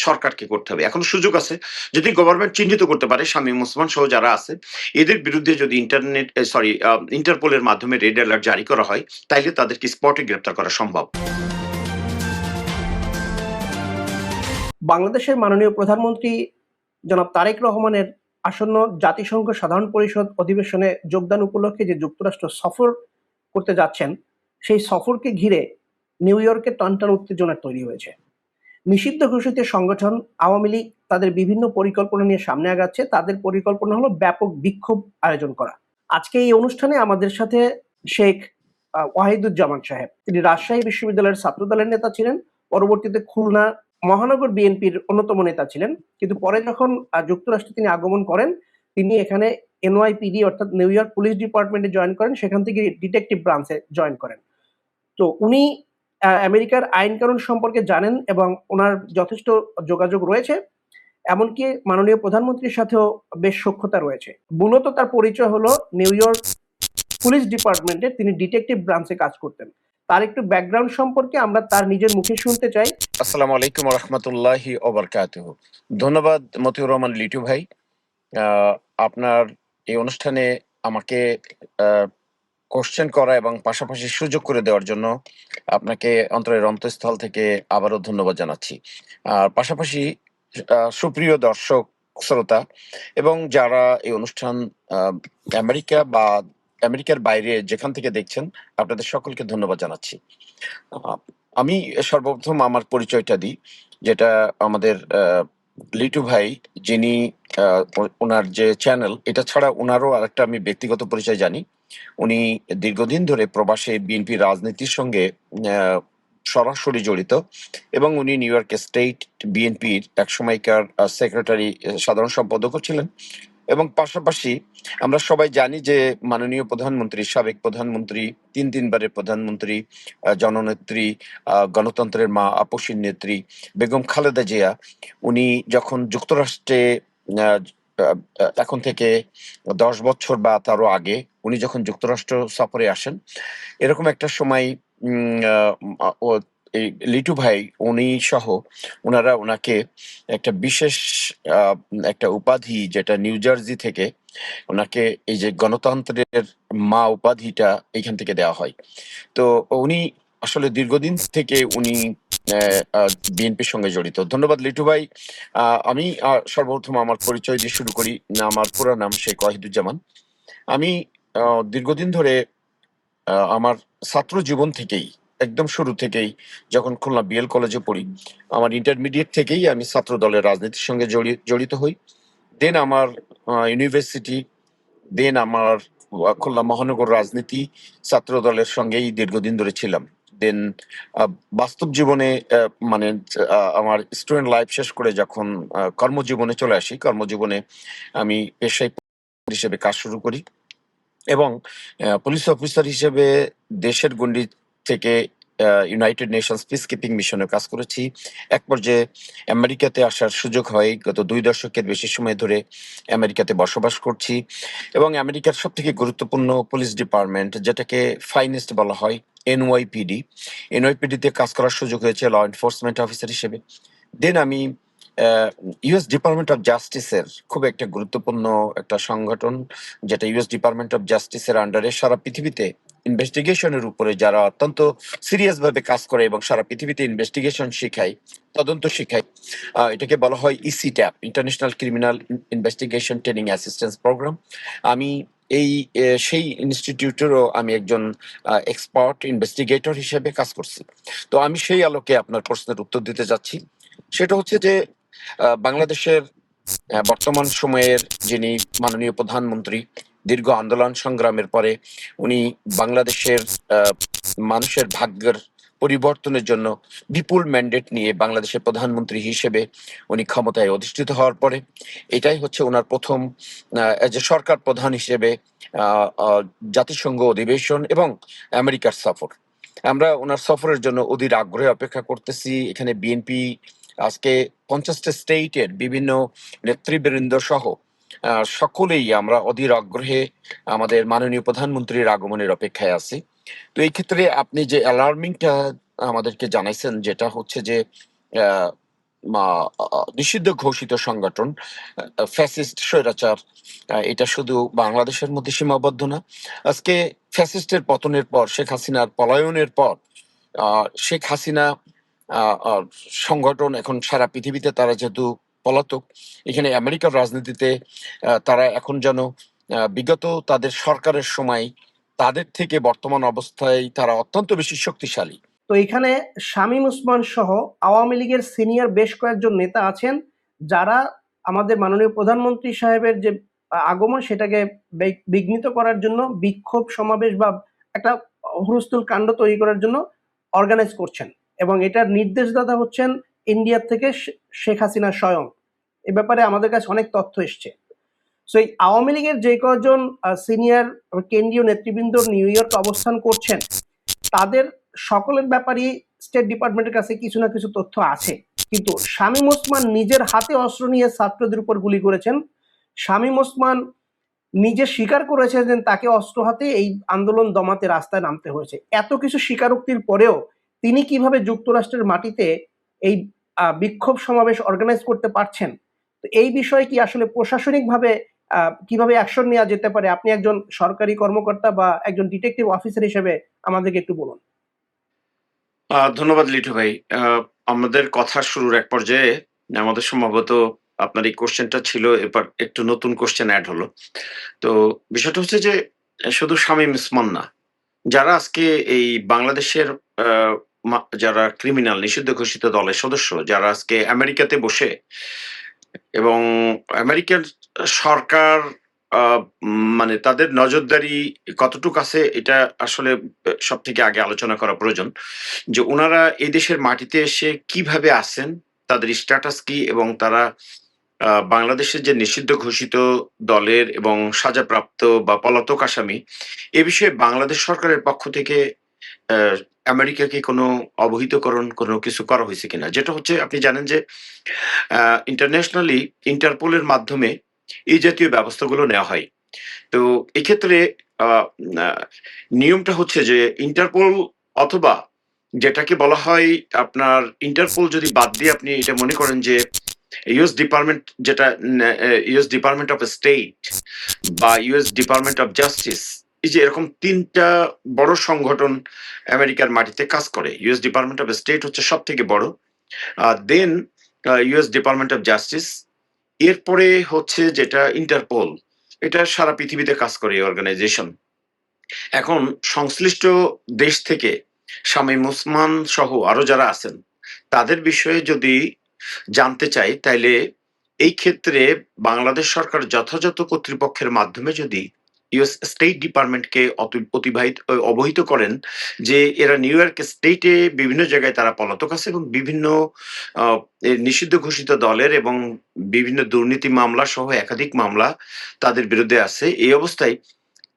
সরকারকে করতে হবে। এখনো সুযোগ আছে। যদি গভর্নমেন্ট চিহ্নিত করতে পারে শামীম ওসমান সহ যারা আছে, এদের বিরুদ্ধে যদি ইন্টারপোলের মাধ্যমে রেড অ্যালার্ট জারি করা হয়, তাইলে তাদেরকে স্পটে গ্রেপ্তার করা সম্ভব। বাংলাদেশের মাননীয় প্রধানমন্ত্রী জনাব তারেক রহমানের আসন্ন জাতিসংঘ সাধারণ পরিষদ অধিবেশনে যোগদান উপলক্ষে যে যুক্তরাষ্ট্র সফর করতে যাচ্ছেন, সেই সফরকে ঘিরে নিউ ইয়র্কে টানটান উত্তেজনা তৈরি হয়েছে। নিষিদ্ধ ঘোষিত সংগঠন আওয়ামী লীগ তাদের বিভিন্ন পরিকল্পনা নিয়ে সামনে আগাচ্ছে। তাদের পরিকল্পনা হলো ব্যাপক বিক্ষোভ আয়োজন করা। আজকে এই অনুষ্ঠানে আমাদের সাথে শেখ ওয়াহিদুজ্জামান সাহেব, তিনি রাজশাহী বিশ্ববিদ্যালয়ের ছাত্রদলের নেতা ছিলেন, পরবর্তীতে খুলনা মহানগর বিএনপির অন্যতম নেতা ছিলেন, কিন্তু পরে যখন যুক্তরাষ্ট্রে তিনি আগমন করেন, তিনি এখানে এনওয়াইপিডি অর্থাৎ নিউ ইয়র্ক পুলিশ ডিপার্টমেন্টে জয়েন করেন, সেখান থেকে ডিটেকটিভ ব্রাঞ্চে জয়েন করেন। তো উনি আমেরিকার আইন কানুন সম্পর্কে জানেন এবং ওনার যথেষ্ট যোগাযোগ রয়েছে, এমনকি মাননীয় প্রধানমন্ত্রীর সাথেও বেশ সখ্যতা রয়েছে। মূলত তার পরিচয় হলো নিউ ইয়র্ক পুলিশ ডিপার্টমেন্টে তিনি ডিটেকটিভ ব্রাঞ্চে কাজ করতেন। তার একটু ব্যাকগ্রাউন্ড সম্পর্কে আমরা তার নিজের মুখে শুনতে চাই। আসসালামু আলাইকুম ওয়া রাহমাতুল্লাহি ওয়া বারাকাতুহু। ধন্যবাদ মতিউর রহমান লিটু ভাই, আপনার এই অনুষ্ঠানে আমাকে কোশ্চেন করা এবং পাশাপাশি সুযোগ করে দেওয়ার জন্য আপনাকে অন্তরের অন্তঃস্থল থেকে আবারও ধন্যবাদ জানাচ্ছি। আর পাশাপাশি সুপ্রিয় দর্শক শ্রোতা এবং যারা এই অনুষ্ঠান আমেরিকা বা আমেরিকার বাইরে যেখান থেকে দেখছেন, আপনাদের সকলকে ধন্যবাদ জানাচ্ছি। আমি সর্বপ্রথম আমার পরিচয়টা দিই, যেটা আমাদের লিটু ভাই, যিনি ওনার যে চ্যানেল, এটা ছাড়া ওনারও আরেকটা আমি ব্যক্তিগত পরিচয় জানি। উনি দীর্ঘদিন ধরে প্রবাসে বিএনপি রাজনীতির সঙ্গে সরাসরি জড়িত এবং উনি নিউ ইয়র্ক স্টেট বিএনপির এক সময়কার সেক্রেটারি, সাধারণ সম্পাদকও ছিলেন। এবং পাশাপাশি আমরা সবাই জানি যে মাননীয় প্রধানমন্ত্রী, সাবেক প্রধানমন্ত্রী, তিনবারের প্রধানমন্ত্রী, জননেত্রী, গণতন্ত্রের মা, আপসীর নেত্রী বেগম খালেদা জিয়া, উনি যখন যুক্তরাষ্ট্রে এখন থেকে 10 বছর বা তারও আগে উনি যখন যুক্তরাষ্ট্র সফরে আসেন, এরকম একটা সময় এই লিটু ভাই উনি সহ ওনারা ওনাকে একটা বিশেষ একটা উপাধি, যেটা নিউ জার্সি থেকে ওনাকে এই যে গণতন্ত্রের মা উপাধিটা এইখান থেকে দেওয়া হয়। তো উনি আসলে দীর্ঘদিন থেকে উনি বিএনপির সঙ্গে জড়িত। ধন্যবাদ লিটু ভাই। আমি সর্বপ্রথম আমার পরিচয় দিয়ে শুরু করি। আমার পুরো নাম শেখ ওয়াহিদুজ্জামান। আমি দীর্ঘদিন ধরে আমার ছাত্র জীবন থেকেই, একদম শুরু থেকেই, যখন খুলনা বিএল কলেজে পড়ি, আমার ইন্টারমিডিয়েট থেকেই আমি ছাত্র দলের রাজনীতির সঙ্গে জড়িত হই। দেন আমার ইউনিভার্সিটি, দেন আমার খুলনা মহানগর রাজনীতি, ছাত্র দলের সঙ্গেই দীর্ঘদিন ধরে ছিলাম। দেন বাস্তব জীবনে মানে আমার স্টুডেন্ট লাইফ শেষ করে যখন কর্মজীবনে চলে আসি, কর্মজীবনে আমি পেশায় হিসেবে কাজ শুরু করি এবং পুলিশ অফিসার হিসেবে দেশের গণ্ডি থেকে ইউনাইটেড নেশনস পিস কিপিং মিশনে কাজ করেছি। এক পর্যায়ে আমেরিকাতে আসার সুযোগ হয়। গত 2 দশকের বেশি সময় ধরে আমেরিকাতে বসবাস করছি এবং আমেরিকার সব থেকে গুরুত্বপূর্ণ পুলিশ ডিপার্টমেন্ট, যেটাকে ফাইনেস্ট বলা হয়, এনওয়াইপিডিতে কাজ করার সুযোগ হয়েছে ল এনফোর্সমেন্ট অফিসার হিসেবে। দেন আমি ইউএস ডিপার্টমেন্ট অফ জাস্টিসের খুব একটা গুরুত্বপূর্ণ একটা সংগঠন, যেটা ইউএস ডিপার্টমেন্ট অফ জাস্টিসের আন্ডারে সারা পৃথিবীতে ইনভেস্টিগেশনের উপরে যারা অত্যন্ত সিরিয়াস ভাবে কাজ করে এবং সারা পৃথিবীতে ইনভেস্টিগেশন শিখায়, তদন্ত শিখায়, এটাকে বলা হয় ICITAP, international criminal investigation training assistance programme. আমি এই সেই ইনস্টিটিউটেরও আমি একজন এক্সপার্ট ইনভেস্টিগেটর হিসেবে কাজ করছি। তো আমি সেই আলোকে আপনার প্রশ্নের উত্তর দিতে যাচ্ছি। সেটা হচ্ছে যে বাংলাদেশের বর্তমান সময়ের যিনি মাননীয় প্রধানমন্ত্রী, দীর্ঘ আন্দোলন সংগ্রামের পরে উনি বাংলাদেশের মানুষের ভাগ্যের পরিবর্তনের জন্য বিপুল ম্যান্ডেট নিয়ে বাংলাদেশের প্রধানমন্ত্রী হিসেবে উনি ক্ষমতায় অধিষ্ঠিত হওয়ার পরে এটাই হচ্ছে ওনার প্রথম যে সরকার প্রধান হিসেবে জাতিসংঘ অধিবেশন এবং আমেরিকার সফর। আমরা ওনার সফরের জন্য অধীর আগ্রহে অপেক্ষা করতেছি। এখানে বিএনপি আজকে 50টা স্টেটের বিভিন্ন নেতৃবৃন্দ সহ সকলেই আমরা অধীর আগ্রহে আমাদের মাননীয় প্রধানমন্ত্রীর আগমনের অপেক্ষায় আছি। তো এই ক্ষেত্রে আপনি যে অ্যালার্মিংটা আমাদেরকে জানাইছেন, যেটা হচ্ছে যে নিষিদ্ধ ঘোষিত সংগঠন, ফ্যাসিস্ট স্বৈরাচার। এটা শুধু বাংলাদেশের মধ্যে সীমাবদ্ধ না। আজকে ফ্যাসিস্টের পতনের পর, শেখ হাসিনার পলায়নের পর, শেখ হাসিনা সংগঠন এখন সারা পৃথিবীতে তারা যেহেতু পলাতক, এখানে আমেরিকার রাজনীতিতে তারা এখন যেন বিগত তাদের সরকারের সময় তাদের থেকে বর্তমান অবস্থায় তারা অত্যন্ত বেশি শক্তিশালী। তো এখানে শামীম ওসমান সহ আওয়ামী লীগের সিনিয়র বেশ কয়েকজন নেতা আছেন যারা আমাদের মাননীয় প্রধানমন্ত্রী সাহেবের যে আগমন সেটাকে বিঘ্নিত করার জন্য বিক্ষোভ সমাবেশ বা একটা হুলস্থুল কাণ্ড তৈরি করার জন্য অর্গানাইজ করছেন, এবং এটার নির্দেশদাতা হচ্ছেন ইন্ডিয়া থেকে শেখ হাসিনা স্বয়ং। এ ব্যাপারে আমাদের কাছে অনেক তথ্য এসছে। সো এই আওয়ামী লীগের যে কজন সিনিয়র কেন্দ্রীয় নেতৃবৃন্দ নিউ ইয়র্কে অবস্থান করছেন তাদের সকলের ব্যাপারই স্টেট ডিপার্টমেন্টের কাছে কিছু না কিছু তথ্য আছে। কিন্তু শামীম ওসমান নিজের হাতে অস্ত্র নিয়ে ছাত্রদের উপর গুলি করেছেন। শামীম ওসমান নিজে স্বীকার করেছেন যে তাকে অস্ত্র হাতে এই আন্দোলন দমাতে রাস্তায় নামতে হয়েছে। এত কিছু স্বীকারোক্তির পরেও তিনি কিভাবে যুক্তরাষ্ট্রের মাটিতে এই বিক্ষোভ সমাবেশ অর্গানাইজ করতে পারছেন, তো এই বিষয়ে কি আসলে প্রশাসনিকভাবে কিভাবে অ্যাকশন নেওয়া যেতে পারে, আপনি একজন সরকারি কর্মকর্তা বা একজন ডিটেকটিভ অফিসার হিসেবে আমাদেরকে একটু বলুন। ধন্যবাদ লিটু ভাই। আমাদের কথা শুরুর এক পর্যায়ে আমাদের সম্ভবত আপনার এই কোশ্চেনটা ছিল, এবার একটু নতুন কোশ্চেন অ্যাড হলো। তো বিষয়টা হচ্ছে যে শুধু শামীম ওসমান না, যারা আজকে এই বাংলাদেশের যারা ক্রিমিনাল নিষিদ্ধ ঘোষিত দলের সদস্য, যারা আজকে আমেরিকাতে বসে এবং আমেরিকার সরকার মানে তাদের নজরদারি কতটুকু আছে এটা আসলে সবথেকে আগে আলোচনা করা প্রয়োজন। যে উনারা এই দেশের মাটিতে এসে কিভাবে আছেন, তাদের স্ট্যাটাস কি, এবং তারা বাংলাদেশের যে নিষিদ্ধ ঘোষিত দলের এবং সাজাপ্রাপ্ত বা পলাতক আসামি, এ বিষয়ে বাংলাদেশ সরকারের পক্ষ থেকে আমেরিকাকে কোনো অবহিতকরণ কোনো কিছু করা হয়েছে কিনা? যেটা হচ্ছে আপনি জানেন যে ইন্টারন্যাশনালি ইন্টারপোলের মাধ্যমে এই জাতীয় ব্যবস্থাগুলো নেওয়া হয়। তো এক্ষেত্রে নিয়মটা হচ্ছে যে ইন্টারপোল অথবা যেটাকে বলা হয় আপনার ইন্টারপোল যদি বাদ দিয়ে আপনি এটা মনে করেন যে ইউএস ডিপার্টমেন্ট, যেটা ইউএস ডিপার্টমেন্ট অফ স্টেট বা ইউএস ডিপার্টমেন্ট অফ জাস্টিস, এই যে এরকম তিনটা বড় সংগঠন আমেরিকার মাটিতে কাজ করে। ইউএস ডিপার্টমেন্ট অফ স্টেট হচ্ছে সব থেকে বড়, দেন ইউএস ডিপার্টমেন্ট অফ জাস্টিস, এরপরে হচ্ছে যেটা ইন্টারপোল, এটা সারা পৃথিবীতে কাজ করে এই অর্গানাইজেশন। এখন সংশ্লিষ্ট দেশ থেকে শামীম ওসমান সহ আরো যারা আছেন তাদের বিষয়ে যদি জানতে চাই, তাইলে এই ক্ষেত্রে বাংলাদেশ সরকার যথাযথ কর্তৃপক্ষের মাধ্যমে যদি ইউএস স্টেট ডিপার্টমেন্টকে অবহিত করেন যে এরা নিউ ইয়র্ক স্টেটে বিভিন্ন জায়গায় তারা পলাতক আছে এবং বিভিন্ন নিষিদ্ধ ঘোষিত দলের এবং বিভিন্ন দুর্নীতি মামলা সহ একাধিক মামলা তাদের বিরুদ্ধে আছে, এই অবস্থায়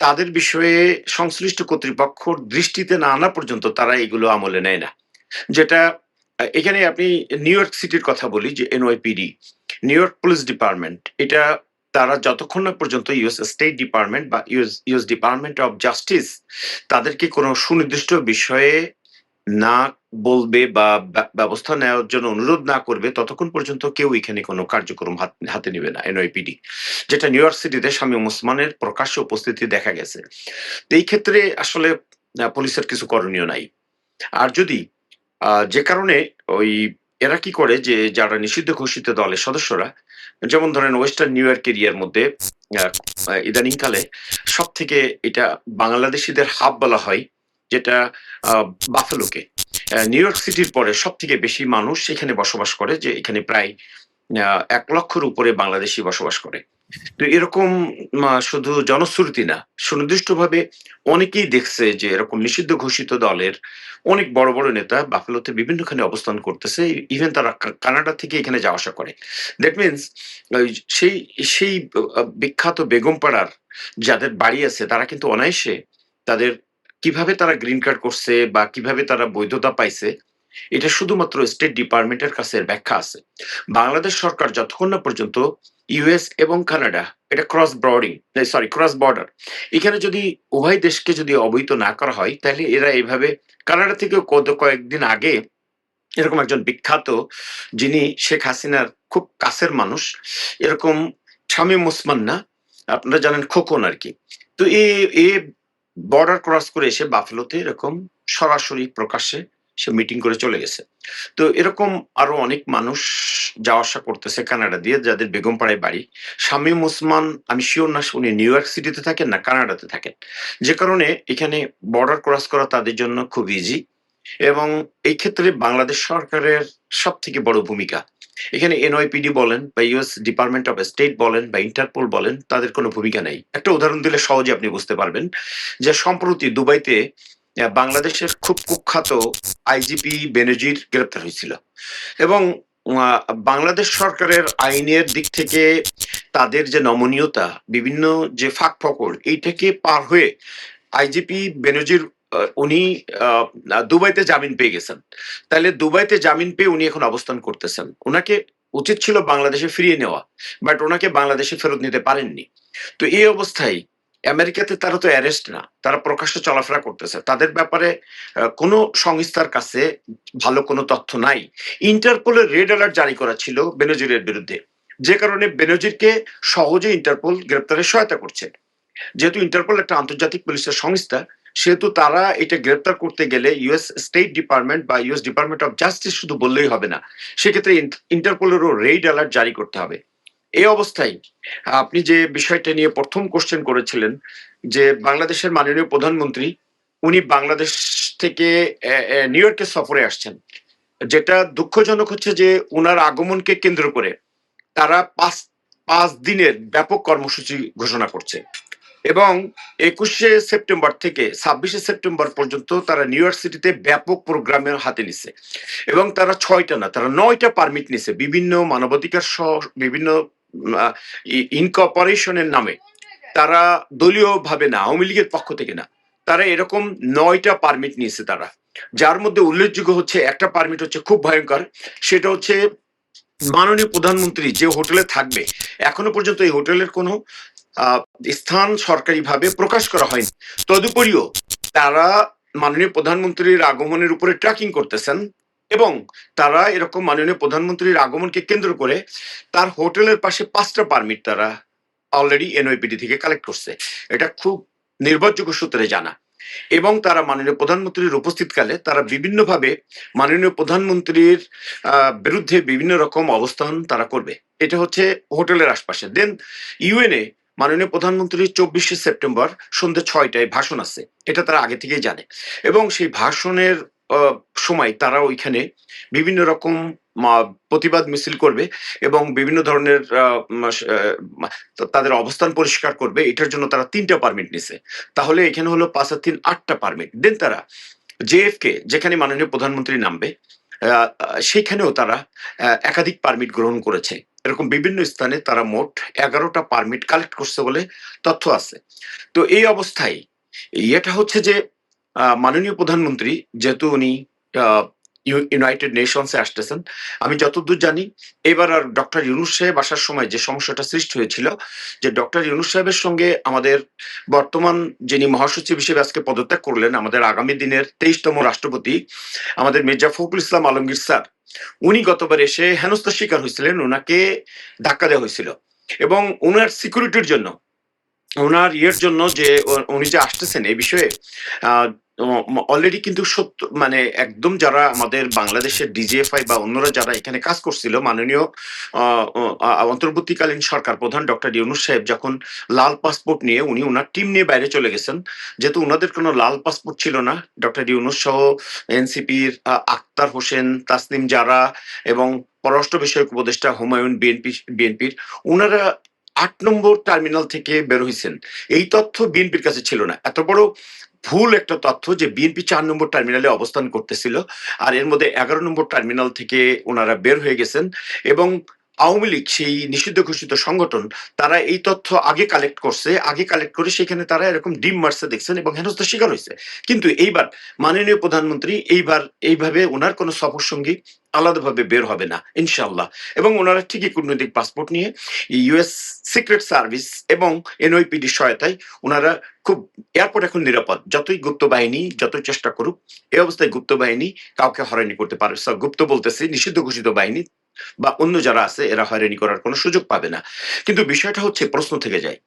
তাদের বিষয়ে সংশ্লিষ্ট কর্তৃপক্ষ দৃষ্টিতে না আনা পর্যন্ত তারা এগুলো আমলে নেয় না। যেটা এখানে আপনি নিউ ইয়র্ক সিটির কথা বলি, যে NYPD, new York police department, এটা তারা যতক্ষণ না পর্যন্ত ইউএস স্টেট ডিপার্টমেন্ট বা ইউএস ডিপার্টমেন্ট অফ জাস্টিস তাদেরকে কোনো সুনির্দিষ্ট বিষয়ে না বলবে বা ব্যবস্থা নেওয়ার জন্য অনুরোধ না করবে, ততক্ষণ পর্যন্ত কেউ এখানে কোনো কার্যক্রম হাতে নেবে না এনওয়াইপিডি, যেটা নিউ ইয়র্ক সিটিতে শামীম ওসমানের প্রকাশ্য উপস্থিতি দেখা গেছে। এই ক্ষেত্রে আসলে পুলিশের কিছু করণীয় নাই। আর যদি যে কারণে ওই এরা কি করে যে যারা নিষিদ্ধ ঘোষিত দলের সদস্যরা, যেমন ধরেন ওয়েস্টার্ন নিউ ইয়র্ক এরিয়ার মধ্যে ইদানিংকালে সব থেকে এটা বাংলাদেশিদের হাব বলা হয়, যেটা বাফেলোকে, নিউ ইয়র্ক সিটির পরে সব থেকে বেশি মানুষ সেখানে বসবাস করে, যে এখানে প্রায় 1 লক্ষের উপরে বাংলাদেশি বসবাস করে। তো এরকম শুধু জনশ্রুতি না, সুনির্দিষ্টভাবে অনেকেই দেখছে যে এরকম নিষিদ্ধ ঘোষিত দলের অনেক বড় বড় নেতা বাফেলোতে বিভিন্নখানে অবস্থান করতেছে, ইভেন তারা কানাডা থেকে এখানে যাওয়া আসা করে। দ্যাট মিনস সেই সেই বিখ্যাত বেগমপাড়ার যাদের বাড়ি আছে তারা কিন্তু অনায়াসে তাদের কিভাবে তারা গ্রিন কার্ড করছে বা কিভাবে তারা বৈধতা পাইছে, এটা শুধুমাত্র স্টেট ডিপার্টমেন্টের কাছে ব্যাখ্যা আছে। বাংলাদেশ সরকার যতক্ষণ না পর্যন্ত ইউএস এবং কানাডা, এটা ক্রস বর্ডার, এখানে যদি উভয় দেশকে যদি অবহিত না করা হয়, তাহলে এরা এইভাবে কানাডা থেকে কয়েকদিন আগে এরকম একজন বিখ্যাত, যিনি শেখ হাসিনার খুব কাছের মানুষ, এরকম শামীম ওসমান না, আপনারা জানেন খোকন আরকি। তো এ বর্ডার ক্রস করে এসে বাফেলোতে এরকম সরাসরি প্রকাশ্যে সে মিটিং করে চলে গেছে। তো এরকম আরো অনেক মানুষ যাওয়া আসা করতেছে কানাডা দিয়ে, যাদের বেগমপাড়ায় বাড়ি। শামীম ওসমান, আমি সিওর না উনি নিউ ইয়র্ক সিটিতে থাকেন না কানাডাতে থাকেন। যে কারণে এখানে বর্ডার ক্রস করা তাদের জন্য খুব ইজি, এবং এই ক্ষেত্রে বাংলাদেশ সরকারের সবথেকে বড় ভূমিকা। এখানে এনওয়াইপিডি বলেন বা ইউএস ডিপার্টমেন্ট অফ স্টেট বলেন বা ইন্টারপোল বলেন, তাদের কোনো ভূমিকা নেই। একটা উদাহরণ দিলে সহজে আপনি বুঝতে পারবেন যে সম্প্রতি দুবাইতে বাংলাদেশের খুব কুখ্যাত আইজিপি বেনজির গ্রেপ্তার হয়েছিল, এবং আহ, বাংলাদেশ সরকারের আইনের দিক থেকে তাদের যে নমনীয়তা, বিভিন্ন যে ফাঁক ফকর, এইটাকে পার হয়ে আইজিপি বেনজির উনি আহ, দুবাইতে জামিন পেয়ে গেছেন। তাহলে দুবাইতে জামিন পেয়ে উনি এখন অবস্থান করতেছেন। ওনাকে উচিত ছিল বাংলাদেশে ফিরিয়ে নেওয়া, বাট ওনাকে বাংলাদেশে ফেরত নিতে পারেননি। তো এই অবস্থায় আমেরিকাতে তারা তো অ্যারেস্ট না, তারা প্রকাশ্যে চলাফেরা করতেছে, তাদের ব্যাপারে কোনো সংস্থার কাছে ভালো কোনো তথ্য নাই। ইন্টারপোলের রেড অ্যালার্ট জারি করা ছিল বেনজিরের বিরুদ্ধে, যে কারণে বেনজিরকে সহজে ইন্টারপোল গ্রেপ্তারে সহায়তা করছে। যেহেতু ইন্টারপোল একটা আন্তর্জাতিক পুলিশের সংস্থা, সেহেতু তারা এটা গ্রেপ্তার করতে গেলে ইউএস স্টেট ডিপার্টমেন্ট বা ইউএস ডিপার্টমেন্ট অফ জাস্টিস শুধু বললেই হবে না, সেক্ষেত্রে ইন্টারপোলেরও রেড অ্যালার্ট জারি করতে হবে। এই অবস্থায় আপনি যে বিষয়টা নিয়ে প্রথম কোশ্চেন করেছিলেন, যে বাংলাদেশের মাননীয় প্রধানমন্ত্রী উনি বাংলাদেশ থেকে নিউ ইয়র্কে সফরে আসছেন, যেটা দুঃখজনক হচ্ছে যে উনার আগমনকে কেন্দ্র করে তারা পাঁচ পাঁচ দিনের ব্যাপক কর্মসূচি ঘোষণা করছে, এবং 21শে সেপ্টেম্বর থেকে 26শে সেপ্টেম্বর পর্যন্ত তারা নিউ ইয়র্ক সিটিতে ব্যাপক প্রোগ্রামের হাতে নিছে, এবং তারা 6টা না, তারা 9টা পারমিট নিছে বিভিন্ন মানবাধিকার সহ বিভিন্ন ইনকর্পোরেশনের নামে। তারা দলীয় ভাবে না, আওয়ামী লীগের পক্ষ থেকে না, তারা এরকম 9টা পারমিট নিয়েছে তারা। যার মধ্যে উল্লেখযোগ্য হচ্ছে একটা পারমিট হচ্ছে খুব ভয়ঙ্কর, সেটা হচ্ছে মাননীয় প্রধানমন্ত্রী যে হোটেলে থাকবে, এখনো পর্যন্ত এই হোটেলের কোনো আহ, স্থান সরকারিভাবে প্রকাশ করা হয়নি। তদুপরিও তারা মাননীয় প্রধানমন্ত্রীর আগমনের উপরে ট্র্যাকিং করতেছেন, এবং তারা এরকম মাননীয় প্রধানমন্ত্রীর আগমনকে কেন্দ্র করে তার হোটেলের পাশে 5টা পারমিট তারা অলরেডি এনওইপিডি থেকে কালেক্ট করছে। এটা খুব নির্ভরযোগ্য সূত্রে জানা, এবং তারা মাননীয় প্রধানমন্ত্রীর উপস্থিতকালে তারা বিভিন্নভাবে মাননীয় প্রধানমন্ত্রীর বিরুদ্ধে বিভিন্ন রকম অবস্থান তারা করবে। এটা হচ্ছে হোটেলের আশপাশে। দেন ইউএনএ মাননীয় প্রধানমন্ত্রীর 24শে সেপ্টেম্বর সন্ধ্যে 6টায় ভাষণ আছে, এটা তারা আগে থেকেই জানে, এবং সেই ভাষণের সময় তারা ওইখানে বিভিন্ন রকম প্রতিবাদ মিছিল করবে, এবং বিভিন্ন ধরনের তাদের অবস্থান পরিষ্কার করবে। এটার জন্য তারা 3টা পারমিট নিছে। তাহলে এখানে হলো 5 আর 3 8টা পারমিট। দেন তারা জেএফকে, যেখানে মাননীয় প্রধানমন্ত্রী নামবে, সেখানেও তারা একাধিক পারমিট গ্রহণ করেছে। এরকম বিভিন্ন স্থানে তারা মোট 11টা পারমিট কালেক্ট করছে বলে তথ্য আছে। তো এই অবস্থায় এটা হচ্ছে যে মাননীয় প্রধানমন্ত্রী যেহেতু উনি ইউনাইটেড নেশনসে আসতেছেন, আমি যতদূর জানি এবার আর ডক্টর ইউনূস সাহেব আসার সময় যে সমস্যাটা সৃষ্টি হয়েছিল, যে ডক্টর ইউনূস সাহেবের সঙ্গে আমাদের বর্তমান যিনি মহাসচিব হিসেবে আজকে পদত্যাগ করলেন, আমাদের আগামী দিনের 23তম রাষ্ট্রপতি আমাদের মির্জা ফখরুল ইসলাম আলমগীর স্যার, উনি গতবার এসে হেনস্থার শিকার হয়েছিলেন, ওনাকে ধাক্কা দেওয়া হয়েছিল, এবং ওনার সিকিউরিটির জন্য, ওনার ইয়ের জন্য যে উনি যে আসতেছেন এই বিষয়ে অলরেডি কিন্তু সত্য, মানে একদম যারা আমাদের বাংলাদেশের ডিজিএফআই বা অন্যরা যারা এখানে কাজ করছিল, মাননীয় অন্তর্বর্তীকালীন সরকার প্রধান ডক্টর ইউনূস সাহেব যখন লাল পাসপোর্ট নিয়ে উনি ওনার টিম নিয়ে বাইরে চলে গেছেন, যেহেতু ওনাদের কোনো লাল পাসপোর্ট ছিল না, ডক্টর ইউনূস সহ এনসিপির আক্তার হোসেন, তাসনিম জারা এবং পররাষ্ট্র বিষয়ক উপদেষ্টা হুমায়ুন বিএনপির ওনারা 8 নম্বর টার্মিনাল থেকে বের হয়েছেন। এই তথ্য বিএনপির কাছে ছিল না। এত বড় ভুল একটা তথ্য যে বিএনপি 4 নম্বর টার্মিনালে অবস্থান করতেছিল, আর এর মধ্যে 11 নম্বর টার্মিনাল থেকে ওনারা বের হয়ে গেছেন, এবং আওয়ামী লীগ সেই নিষিদ্ধ ঘোষিত সংগঠন তারা এই তথ্য আগে কালেক্ট করছে, আগে কালেক্ট করে সেখানে তারা এরকম ডিম মারছে দেখছেন এবং হেনস্থার শিকার হয়েছে। কিন্তু এইবার মাননীয় প্রধানমন্ত্রী এইভাবে ওনার কোনো সফর সঙ্গী আলাদাভাবে বের হবে না ইনশাআল্লাহ, এবং ওনারা ঠিকই কূটনৈতিক পাসপোর্ট নিয়ে ইউএস সিক্রেট সার্ভিস এবং এনওইপিডির সহায়তায় ওনারা খুব এয়ারপোর্ট এখন নিরাপদ। যতই গুপ্ত বাহিনী যতই চেষ্টা করুক, এই অবস্থায় গুপ্ত বাহিনী কাউকে হয়রানি করতে পারে, গুপ্ত বলতেছি নিষিদ্ধ ঘোষিত বাহিনী বা অন্য যারা আছে এরা হয়রানি করার কোনো সুযোগ পাবে না। কিন্তু বিষয়টা হচ্ছে, প্রশ্ন থেকে যায়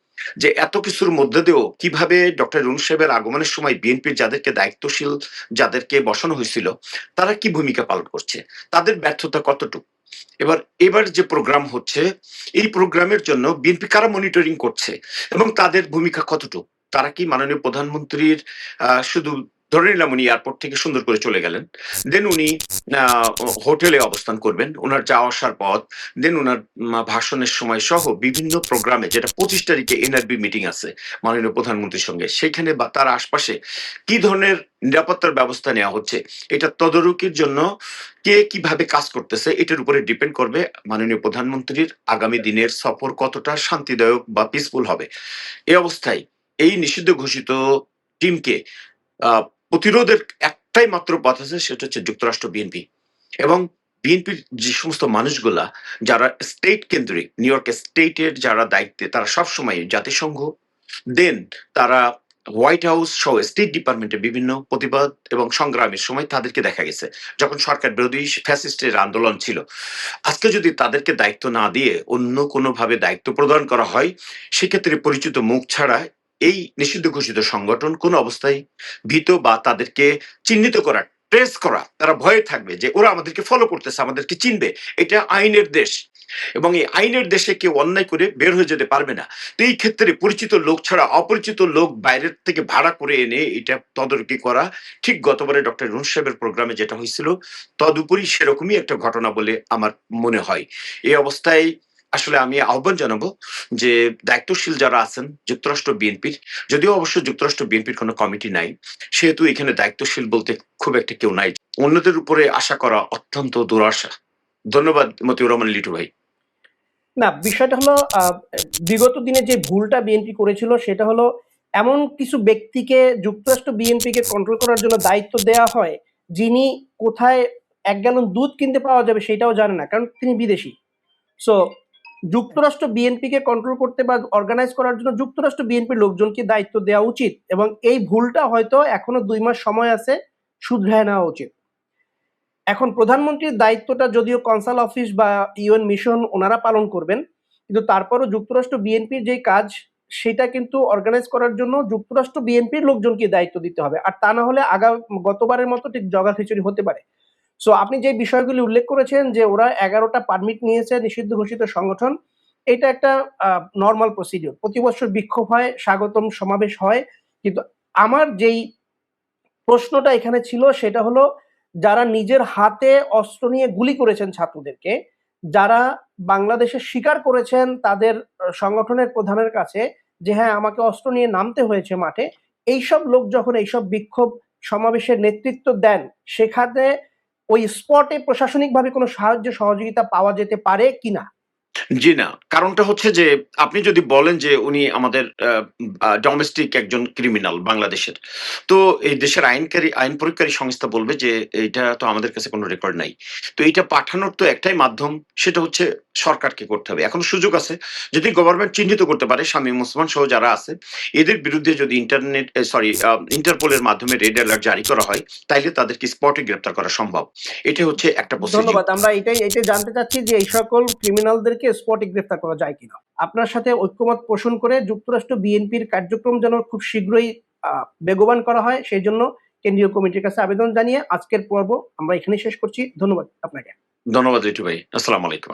যে এত কিছুর মধ্যে দিয়েও কিভাবে ডক্টর ইউনূস সাহেবের আগমনের সময় বিএনপির যাদেরকে দায়িত্বশীল যাদেরকে বসানো হয়েছিল তারা কি ভূমিকা পালন করছে, তাদের ব্যর্থতা কতটুকু। এবার যে প্রোগ্রাম হচ্ছে এই প্রোগ্রামের জন্য বিএনপি কারা মনিটরিং করছে এবং তাদের ভূমিকা কতটুকু। তারা কি মাননীয় প্রধানমন্ত্রীর শুধু ধরে নিলাম উনি এয়ারপোর্ট থেকে সুন্দর করে চলে গেলেন, দেন উনি হোটেলে অবস্থান করবেন, ওনার যাওয়া আসার পথ, দেন ওনার ভাষণের সময় সহ বিভিন্ন প্রোগ্রামে, যেটা 25 তারিখে এনআরবি মিটিং আছে মাননীয় প্রধানমন্ত্রীর সঙ্গে, সেখানে বা তার আশপাশে কি ধরনের নিরাপত্তার ব্যবস্থা নেওয়া হচ্ছে, এটা তদারকির জন্য কে কিভাবে কাজ করতেছে এটার উপরে ডিপেন্ড করবে মাননীয় প্রধানমন্ত্রীর আগামী দিনের সফর কতটা শান্তিদায়ক বা পিসফুল হবে। এই অবস্থায় এই নিষিদ্ধ ঘোষিত টিমকে প্রতিরোধের একটাই মাত্র পথ আছে, সেটা হচ্ছে যুক্তরাষ্ট্র বিএনপি এবং বিএনপির যে সমস্ত মানুষগুলা যারা স্টেট কেন্দ্রিক, নিউ ইয়র্ক স্টেটের যারা দায়িত্বে, তারা সবসময় জাতিসংঘ, দেন তারা হোয়াইট হাউস সহ স্টেট ডিপার্টমেন্টের বিভিন্ন প্রতিবাদ এবং সংগ্রামের সময় তাদেরকে দেখা গেছে যখন সরকার বিরোধী ফ্যাসিস্টের আন্দোলন ছিল। আজকে যদি তাদেরকে দায়িত্ব না দিয়ে অন্য কোনোভাবে দায়িত্ব প্রদান করা হয়, সেক্ষেত্রে পরিচিত মুখ ছাড়া এই নিষিদ্ধ ঘোষিত সংগঠন কোন অবস্থায় ভীত বা তাদেরকে চিহ্নিত করা, ট্রেস করা, তারা ভয়ে থাকবে যে ওরা আমাদেরকে ফলো করতেছে, আমাদেরকে চিনবে। এটা আইনের দেশ এবং এই আইনের দেশে কেউ অন্যায় করে বের হয়ে যেতে পারবে না। তো এই ক্ষেত্রে পরিচিত লোক ছাড়া অপরিচিত লোক বাইরের থেকে ভাড়া করে এনে এটা তদারকি করা, ঠিক গতবারে ডক্টর ইউনূস সাহেবের প্রোগ্রামে যেটা হয়েছিল তদুপরি সেরকমই একটা ঘটনা বলে আমার মনে হয়। এই অবস্থায় আসলে আমি আহ্বান জানাবো যে দায়িত্বশীল যারা আছেন যুক্তরাষ্ট্র বিএনপির, যদিও অবশ্য যুক্তরাষ্ট্র বিএনপির কোনো কমিটি নাই, সেহেতু এখানে দায়িত্বশীল বলতে খুব একটা কেউ নাই, অন্যদের উপরে আশা করা অত্যন্ত দুরাশা। ধন্যবাদ মতিউর রহমান লিটু ভাই। না, বিষয়টা হলো বিগত দিনে যে ভুলটা বিএনপি করেছিল সেটা হলো এমন কিছু ব্যক্তিকে যুক্তরাষ্ট্র বিএনপিকে কন্ট্রোল করার জন্য দায়িত্ব দেওয়া হয় যিনি কোথায় 1 গ্যালন দুধ কিনতে পাওয়া যাবে সেটাও জানে না, কারণ তিনি বিদেশি। সো যুক্তরাষ্ট্র বিএনপিকে কন্ট্রোল করতে বা অর্গানাইজ করার জন্য যুক্তরাষ্ট্র বিএনপির লোকজনকে দায়িত্ব দেওয়া উচিত এবং এই ভুলটা হয়তো এখনো 2 মাস সময় আছে, শুধরায় নেওয়া উচিত। এখন প্রধানমন্ত্রীর দায়িত্বটা যদিও কনসাল অফিস বা ইউএন মিশন ওনারা পালন করবেন, কিন্তু তারপরও যুক্তরাষ্ট্র বিএনপির যে কাজ সেটা কিন্তু অর্গানাইজ করার জন্য যুক্তরাষ্ট্র বিএনপির লোকজনকে দায়িত্ব দিতে হবে, আর তা না হলে গতবারের মতো ঠিক জগা খিচুড়ি হতে পারে। সো আপনি যে বিষয়গুলি উল্লেখ করেছেন যে ওরা 11টা পারমিট নিয়েছে নিষিদ্ধ ঘোষিত সংগঠন, এটা একটা নর্মাল প্রসিডিউর। প্রতি বছর বিক্ষোভ হয়, স্বাগতম সমাবেশ হয়, কিন্তু আমার যেই প্রশ্নটা এখানে ছিল সেটা হলো যারা নিজের হাতে অস্ত্র নিয়ে গুলি করেছেন ছাত্রদেরকে, যারা বাংলাদেশে স্বীকার করেছেন তাদের সংগঠনের প্রধানের কাছে যে হ্যাঁ আমাকে অস্ত্র নিয়ে নামতে হয়েছে মাঠে, এইসব লোক যখন এইসব বিক্ষোভ সমাবেশের নেতৃত্ব দেন, সেখানে ওই স্পটে প্রশাসনিকভাবে কোনো সাহায্য সহযোগিতা পাওয়া যেতে পারে কিনা? জি না, কারণটা হচ্ছে যে আপনি যদি বলেন যে উনি আমাদের ডোমেস্টিক একজন ক্রিমিনাল বাংলাদেশের, তো এই দেশের আইন প্রয়োগকারী সংস্থা বলবে যে এইটা তো আমাদের কাছে কোনো রেকর্ড নাই। তো এইটা পাঠানোর তো একটাই মাধ্যম, সেটা হচ্ছে সরকারকে করতে হবে। এখন সুযোগ আছে, যদি গভর্নমেন্ট চিহ্নিত করতে পারে শামীম ওসমান সহ যারা আছে, এদের বিরুদ্ধে যদি ইন্টারপোলের মাধ্যমে রেড অ্যালার্ট জারি করা হয়, তাইলে তাদেরকে স্পটে গ্রেপ্তার করা সম্ভব। এটা হচ্ছে একটা প্রসিডিউর। ধন্যবাদ। আমরা এটাই জানতে চাচ্ছি যে এই সকল ক্রিমিনালদেরকে স্পটে গ্রেফতার করা যায় কিনা। আপনার সাথে ঐক্যমত পোষণ করে যুক্তরাষ্ট্র বিএনপির কার্যক্রম যেন খুব শীঘ্রই বেগবান করা হয়, সেই জন্য কেন্দ্রীয় কমিটির কাছে আবেদন জানিয়ে আজকের পর্ব আমরা এখানেই শেষ করছি। ধন্যবাদ আপনাকে। ধন্যবাদ লিটু ভাই। আসসালামু আলাইকুম।